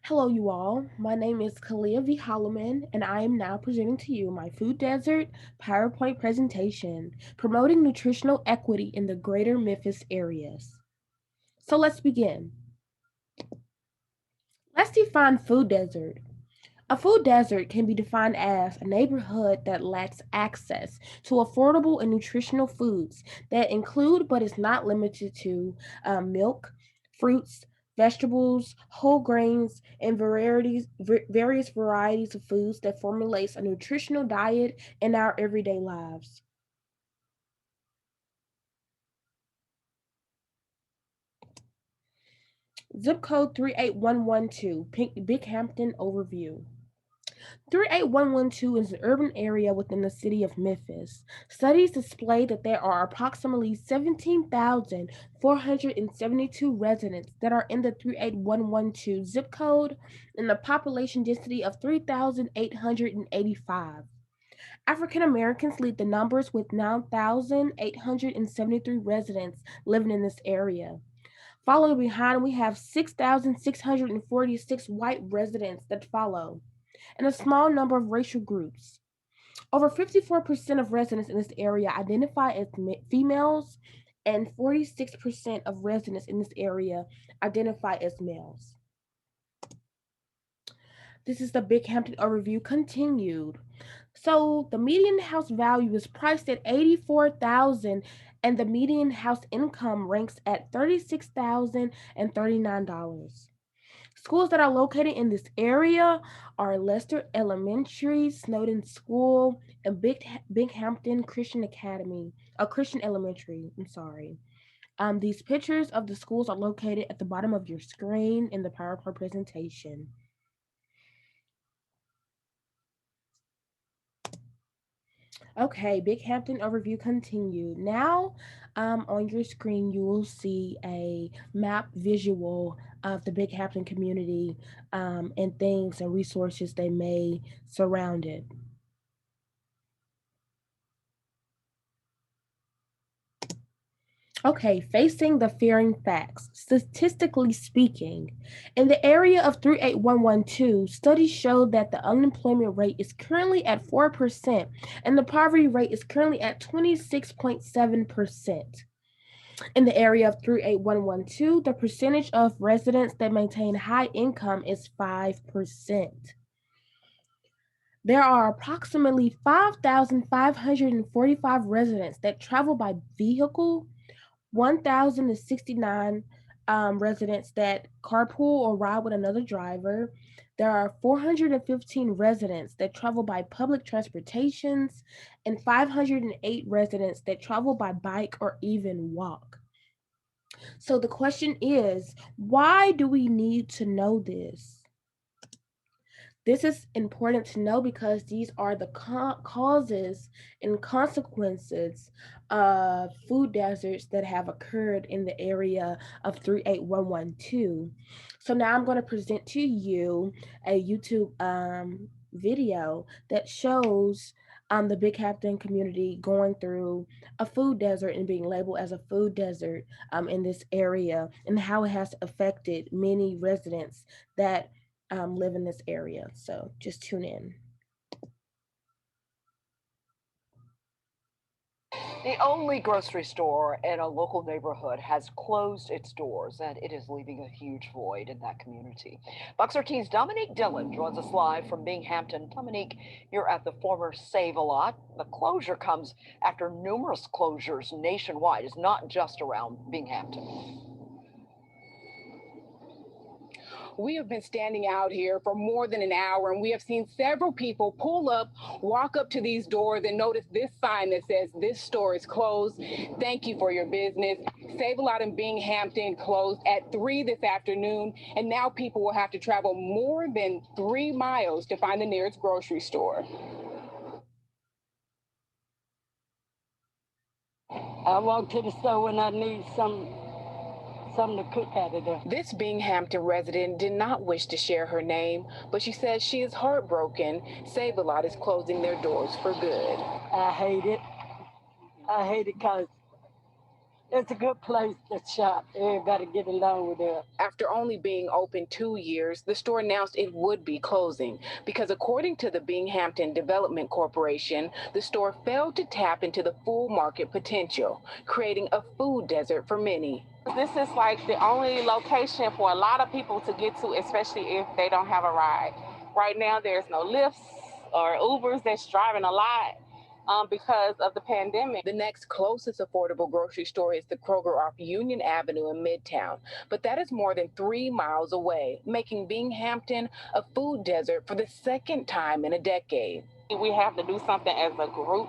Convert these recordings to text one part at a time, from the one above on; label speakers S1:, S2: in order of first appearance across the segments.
S1: Hello, you all. My name is Kalia V. Holliman, and I am now presenting to you my Food Desert PowerPoint presentation promoting nutritional equity in the greater Memphis areas. So let's begin. Let's define food desert. A food desert can be defined as a neighborhood that lacks access to affordable and nutritional foods that include but is not limited to milk, fruits, vegetables, whole grains, and various varieties of foods that formulates a nutritional diet in our everyday lives. Zip code 38112, Binghampton overview. 38112 is an urban area within the city of Memphis. Studies display that there are approximately 17,472 residents that are in the 38112 zip code and a population density of 3,885. African Americans lead the numbers with 9,873 residents living in this area. Following behind, we have 6,646 white residents that follow and a small number of racial groups. Over 54% of residents in this area identify as females, and 46% of residents in this area identify as males. This is the Binghampton overview continued. So the median house value is priced at 84,000 and the median house income ranks at $36,039. Schools that are located in this area are Lester Elementary, Snowden School, and Binghampton Christian Academy, a Christian Elementary. I'm sorry. These pictures of the schools are located at the bottom of your screen in the PowerPoint presentation. Okay, Binghampton overview continued. Now, on your screen, you will see a map visual of the Binghampton community and things and resources they may surround it. Okay, facing the fearing facts. Statistically speaking, in the area of 38112, studies show that the unemployment rate is currently at 4% and the poverty rate is currently at 26.7%. In the area of 38112, the percentage of residents that maintain high income is 5%. There are approximately 5,545 residents that travel by vehicle, 1,069 residents that carpool or ride with another driver. There are 415 residents that travel by public transportations and 508 residents that travel by bike or even walk. So the question is, why do we need to know this? This is important to know because these are the causes and consequences of food deserts that have occurred in the area of 38112. So now I'm going to present to you a YouTube video that shows the Binghampton community going through a food desert and being labeled as a food desert in this area and how it has affected many residents that live in this area. So just tune in.
S2: The only grocery store in a local neighborhood has closed its doors, and it is leaving a huge void in that community. Fox 13's Dominique Dillon joins us live from Binghampton. Dominique, you're at the former Save a Lot. The closure comes after numerous closures nationwide. It's not just around Binghampton.
S3: We have been standing out here for more than an hour, and we have seen several people pull up, walk up to these doors, and notice this sign that says, "This store is closed. Thank you for your business." Save a Lot in Binghampton closed at 3 this afternoon, and now people will have to travel more than 3 miles to find the nearest grocery store.
S4: I walk to the store when I need something to cook out of there.
S3: This Binghampton resident did not wish to share her name, but she says she is heartbroken. Save a Lot is closing their doors for good.
S4: I hate it. I hate it because It's a good place to shop. Everybody get along with it.
S3: After only being open 2 years, the store announced it would be closing because, according to the Binghampton Development Corporation, the store failed to tap into the full market potential, creating a food desert for many.
S5: This is like the only location for a lot of people to get to, especially if they don't have a ride. Right now, there's no Lyfts or Ubers that's driving a lot because of the pandemic.
S3: The next closest affordable grocery store is the Kroger off Union Avenue in Midtown, but that is more than 3 miles away, making Binghampton a food desert for the second time in a decade.
S5: We have to do something as a group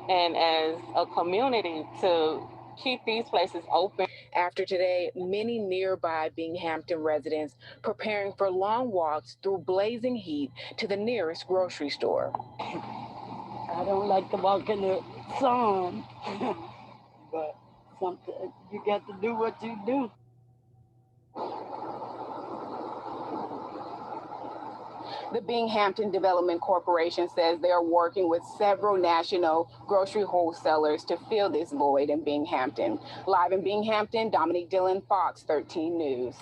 S5: and as a community to keep these places open.
S3: After today, many nearby Binghampton residents preparing for long walks through blazing heat to the nearest grocery store.
S4: I don't like to walk in the sun, but something you got to do what you do.
S3: The Binghampton Development Corporation says they are working with several national grocery wholesalers to fill this void in Binghampton. Live in Binghampton, Dominique Dillon, Fox 13 News.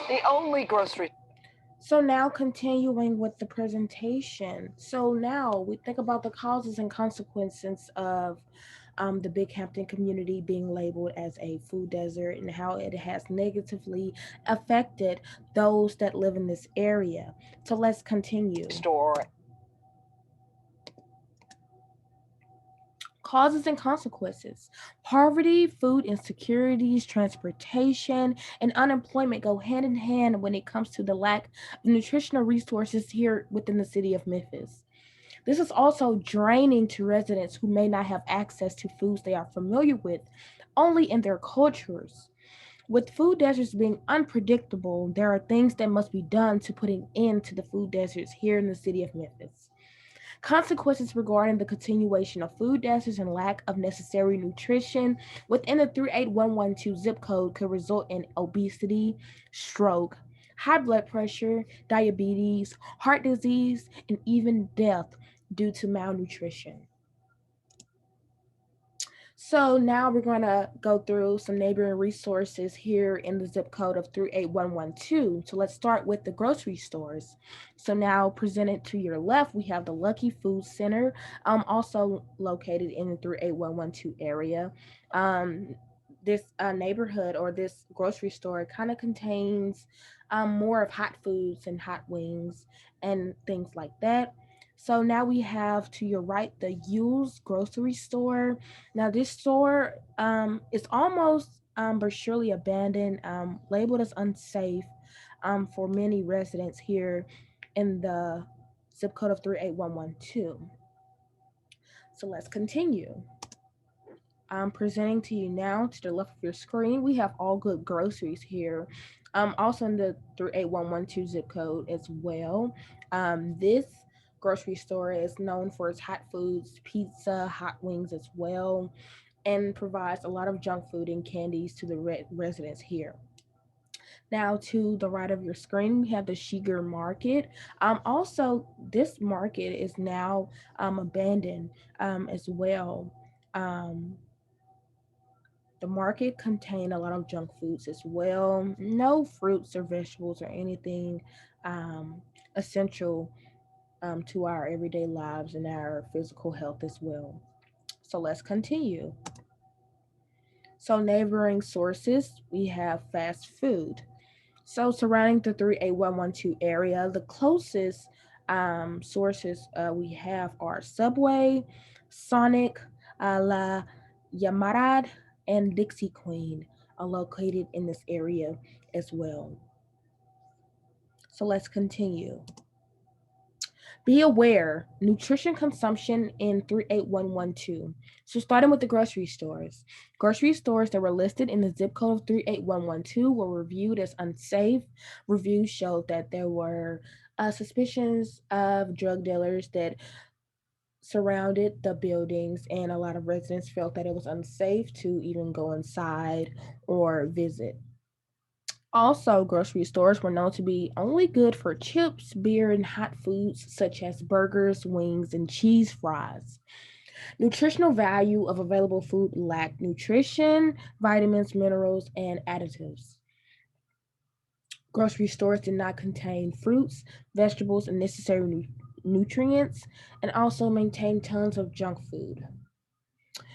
S2: The only grocery.
S1: So now continuing with the presentation. So now we think about the causes and consequences of the Binghampton community being labeled as a food desert and how it has negatively affected those that live in this area. So let's continue.
S2: Store.
S1: Causes and consequences. Poverty, food insecurities, transportation, and unemployment go hand in hand when it comes to the lack of nutritional resources here within the city of Memphis. This is also draining to residents who may not have access to foods they are familiar with only in their cultures. With food deserts being unpredictable, there are things that must be done to put an end to the food deserts here in the city of Memphis. Consequences regarding the continuation of food deserts and lack of necessary nutrition within the 38112 zip code could result in obesity, stroke, high blood pressure, diabetes, heart disease, and even death due to malnutrition. So now we're going to go through some neighboring resources here in the zip code of 38112. So let's start with the grocery stores. So now presented to your left, we have the Lucky Food Center, also located in the 38112 area. This neighborhood or this grocery store kind of contains more of hot foods and hot wings and things like that. So now we have to your right the Yule's grocery store. Now this store is almost but surely abandoned, labeled as unsafe for many residents here in the zip code of 38112. So let's continue. I'm presenting to you now to the left of your screen. We have All Good Groceries here, also in the 38112 zip code as well. This grocery store is known for its hot foods, pizza, hot wings as well, and provides a lot of junk food and candies to the residents here. Now, to the right of your screen, we have the Shiger Market. Also, this market is now abandoned as well. Um, the market contained a lot of junk foods as well. No fruits or vegetables or anything essential to our everyday lives and our physical health as well. So let's continue. So, neighboring sources, we have fast food. So, surrounding the 38112 area, the closest sources we have are Subway, Sonic, La Yamarad, and Dixie Queen are located in this area as well. So, let's continue. Be aware, nutrition consumption in 38112. So, starting with the grocery stores. Grocery stores that were listed in the zip code of 38112 were reviewed as unsafe. Reviews showed that there were suspicions of drug dealers that surrounded the buildings, and a lot of residents felt that it was unsafe to even go inside or visit. Also, grocery stores were known to be only good for chips, beer, and hot foods such as burgers, wings, and cheese fries. Nutritional value of available food lack nutrition, vitamins, minerals, and additives. Grocery stores did not contain fruits, vegetables, and necessary nutrients, and also maintain tons of junk food.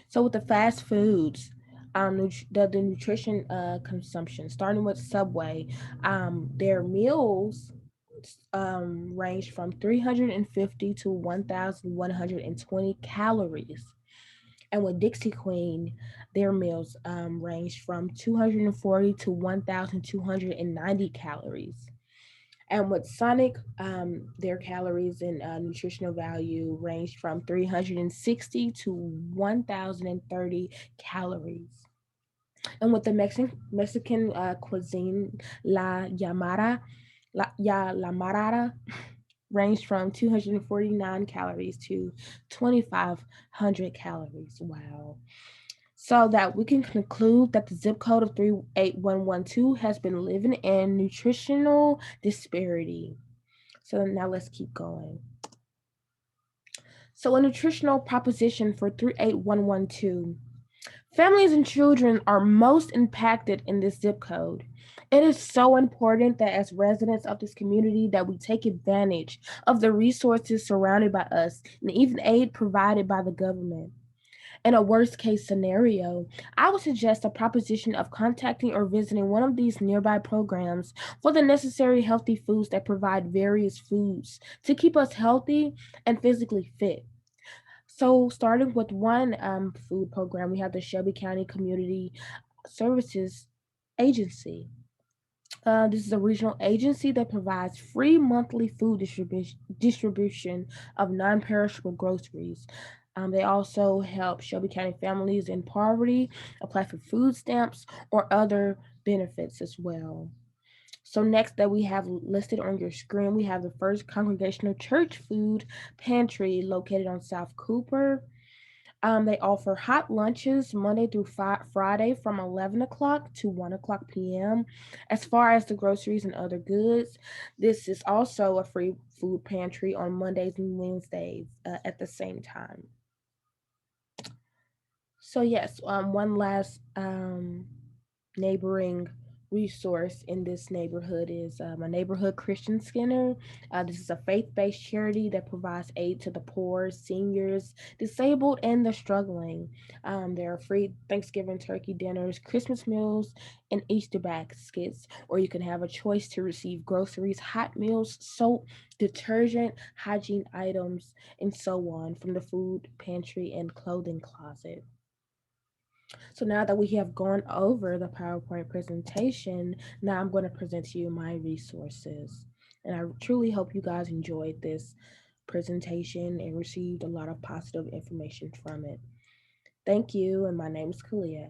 S1: So with the fast foods, the nutrition consumption, starting with Subway, their meals range from 350 to 1,120 calories. And with Dixie Queen, their meals range from 240 to 1,290 calories. And with Sonic, their calories and nutritional value ranged from 360 to 1,030 calories. And with the Mexican cuisine, La Marara ranged from 249 calories to 2,500 calories. Wow. So that we can conclude that the zip code of 38112 has been living in nutritional disparity. So now let's keep going. So a nutritional proposition for 38112. Families and children are most impacted in this zip code. It is so important that as residents of this community that we take advantage of the resources surrounded by us and even aid provided by the government. In a worst case scenario, I would suggest a proposition of contacting or visiting one of these nearby programs for the necessary healthy foods that provide various foods to keep us healthy and physically fit. So, starting with one food program, we have the Shelby County Community Services Agency. This is a regional agency that provides free monthly food distribution of non perishable groceries. They also help Shelby County families in poverty apply for food stamps or other benefits as well. So, next that we have listed on your screen, we have the First Congregational Church Food Pantry located on South Cooper. They offer hot lunches Monday through Friday from 11 o'clock to 1 o'clock p.m. As far as the groceries and other goods, this is also a free food pantry on Mondays and Wednesdays at the same time. So, yes, one last neighboring resource in this neighborhood is a neighborhood Christian Skinner. This is a faith based charity that provides aid to the poor, seniors, disabled, and the struggling. There are free Thanksgiving turkey dinners, Christmas meals, and Easter baskets, or you can have a choice to receive groceries, hot meals, soap, detergent, hygiene items, and so on from the food pantry and clothing closet. So now that we have gone over the PowerPoint presentation, now I'm going to present to you my resources. And I truly hope you guys enjoyed this presentation and received a lot of positive information from it. Thank you, and my name is Kalia.